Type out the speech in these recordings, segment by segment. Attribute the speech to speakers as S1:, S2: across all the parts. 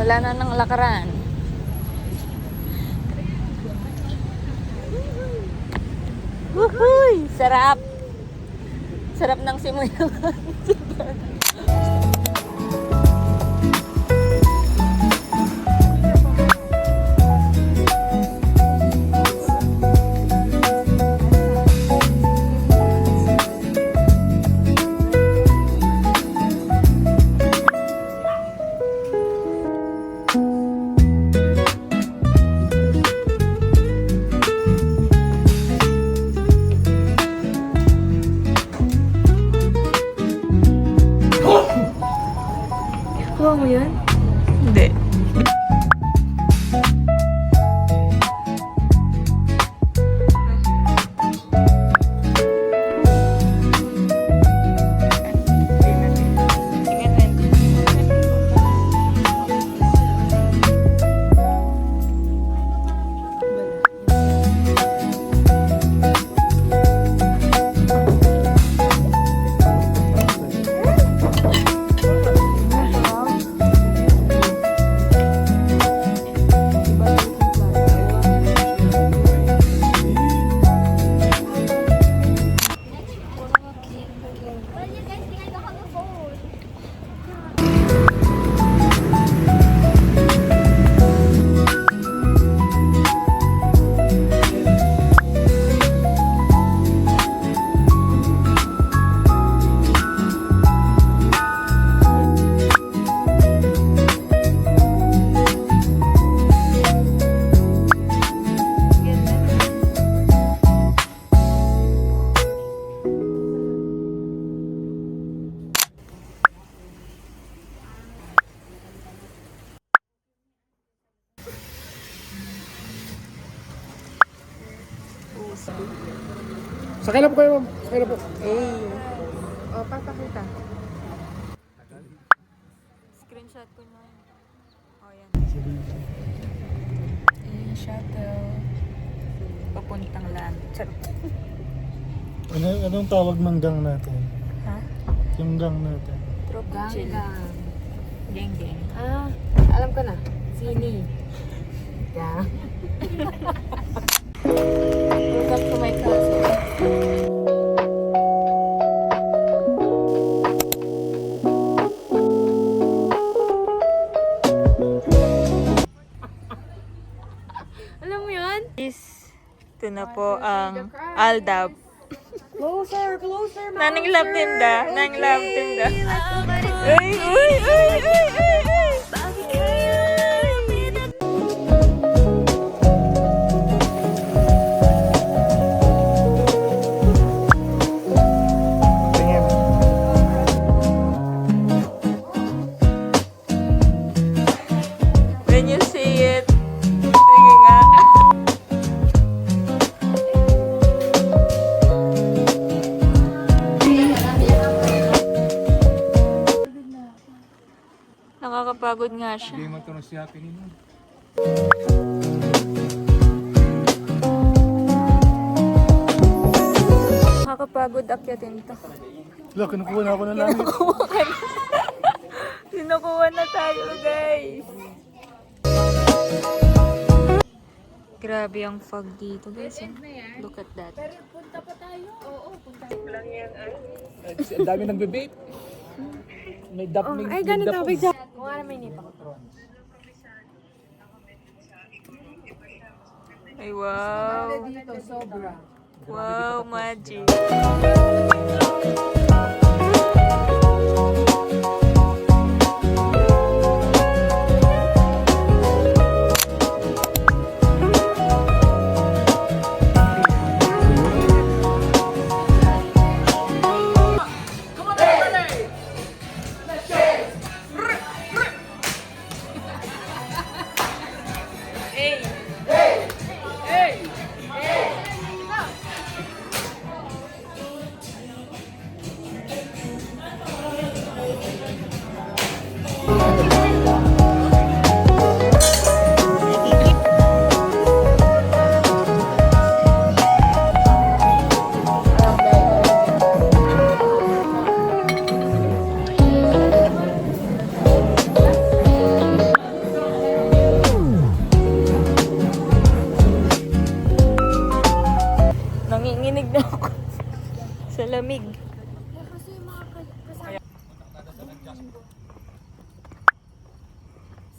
S1: Wala na ng lakaran. Woohoo! Sarap! Sarap ng simoy naman.
S2: Kuha mo yan?
S1: Hindi.
S3: Sakay na po kayo, ma'am. Sakay na po.
S2: O, papakita.
S1: Screenshot ko na. Oh, yan. Shuttle. Papuntang land.
S3: Anong tawag ng gang natin?
S1: Ha?
S3: Yung gang natin.
S1: Tropa chill. Geng geng.
S2: Ah, alam ko na. Sini. Gang.
S1: Welcome to my class.
S2: Alam mo yan?
S1: Ito na po ang Aldab.
S2: Closer, closer,
S1: Naning love tinda. Naning love tinda. Uy, uy, uy, uy, uy, uy.
S3: Tingin.
S1: When you see it, sige nga. Nakakapagod nga siya.
S3: Hindi man ito na siya kinino.
S1: Nakakapagod akyatin to.
S3: Wala, kinukuha na ako ng langit.
S1: Sinukuha na tayo, guys. Grabe ang fog dito, guys. Look at that.
S3: Ang dami nang bibate. May dapning.
S2: Ay, ganito. Wait, kung ano may nipa ko.
S1: Ay, wow.
S2: Dito, sobra.
S1: Wow, magic.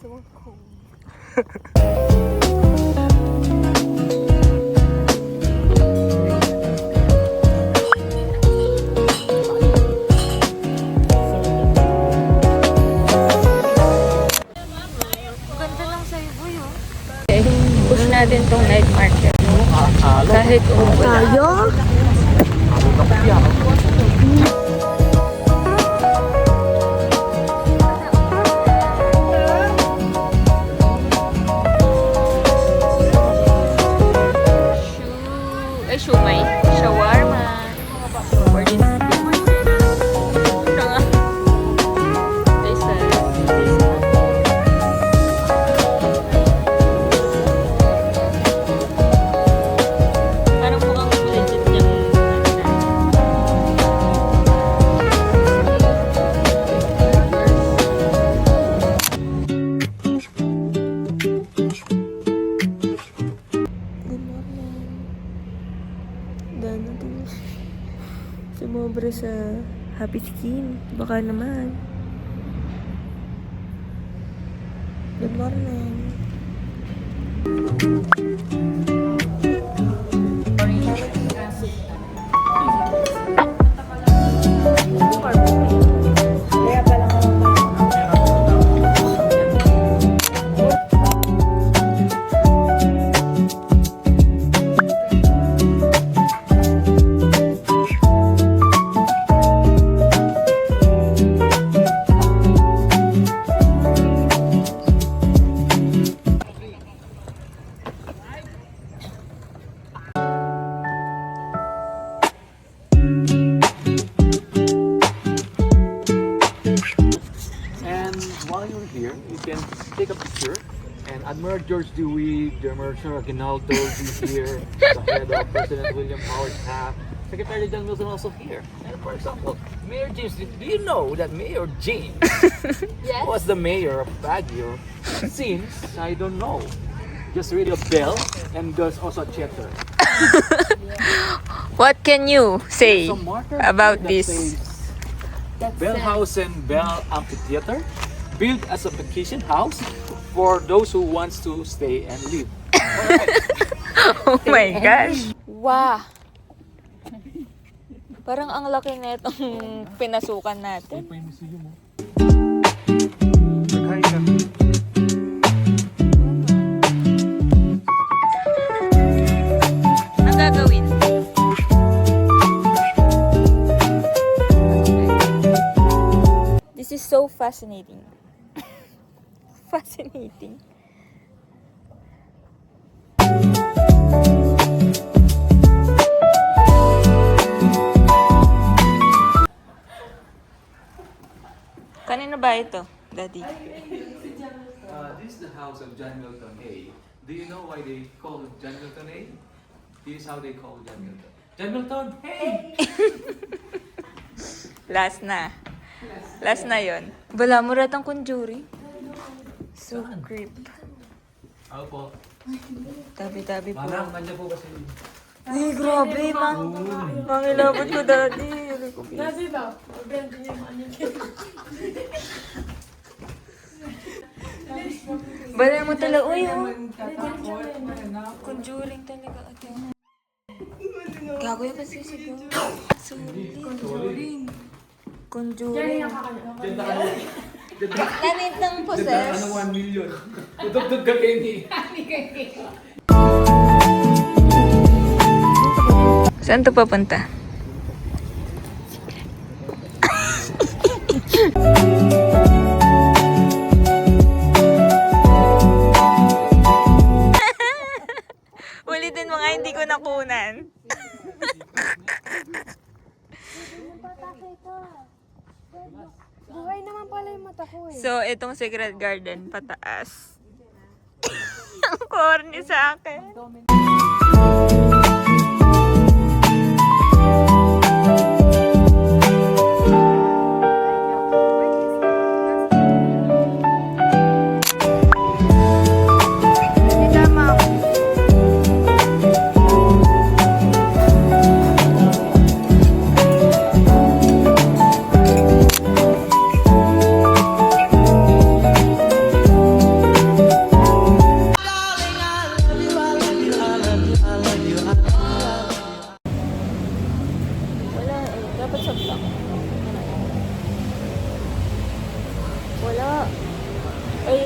S2: So cool. Ganda lang sa ibo yun.
S1: Okay, push natin tong night market. Kahit wala.
S2: Tayo?
S1: Shumai. Shawarma. For this. Ito nga. This, parang mukhang legit yung Dana to. Sumobra sa happy skin. Baka naman. Good morning.
S3: And while you're here, you can take a picture. And Admiral George Dewey, General Aguinaldo is here, the head of President William Howard Taft, Secretary John Wilson also here. And for example, Mayor James, do you know that Mayor James was the mayor of Baguio since, I don't know, just read a bell and there's also a theater.
S1: What can you say
S3: Some marker
S1: about
S3: that
S1: this?
S3: says, Bellhausen Bell Amphitheater, built as a vacation house for those who wants to stay and live.
S1: Oh my gosh. Wow. Parang ang laki na itong pinasukan natin.
S3: Pa yung museum mo.
S1: Ang gagawin? This is so fascinating. Fascinating. Kanino ba ito, Daddy?
S3: This is the house of John Milton A. Do you know why they call it John Milton A? This is how they call John Milton. John Milton, hey!
S1: Last na. Last na yon. Bala mo ratang conjuring. So creep.
S3: Ako po.
S1: Tabi-tabi po.
S3: Manang, nandiyan po kasi.
S1: Ay, grabe, mangilabot ko, Daddy.
S2: Nasi daw. Benta niya yung ano yun.
S1: Bala mo talaga, uy, oh. Conjuring talaga. Ate. Gago yung pasisigaw. Conjuring. Conjuring. Nanit ng poses.
S3: 1 million. Tutugtog ka kayo ni.
S1: Saan to papunta? Ulitin mo nga, hindi ko nakunan.
S2: Buhay naman pala yung mata ko eh.
S1: So, itong Secret Garden, pataas. Ang corny sa akin. Dapat saksak. Wala. Ay,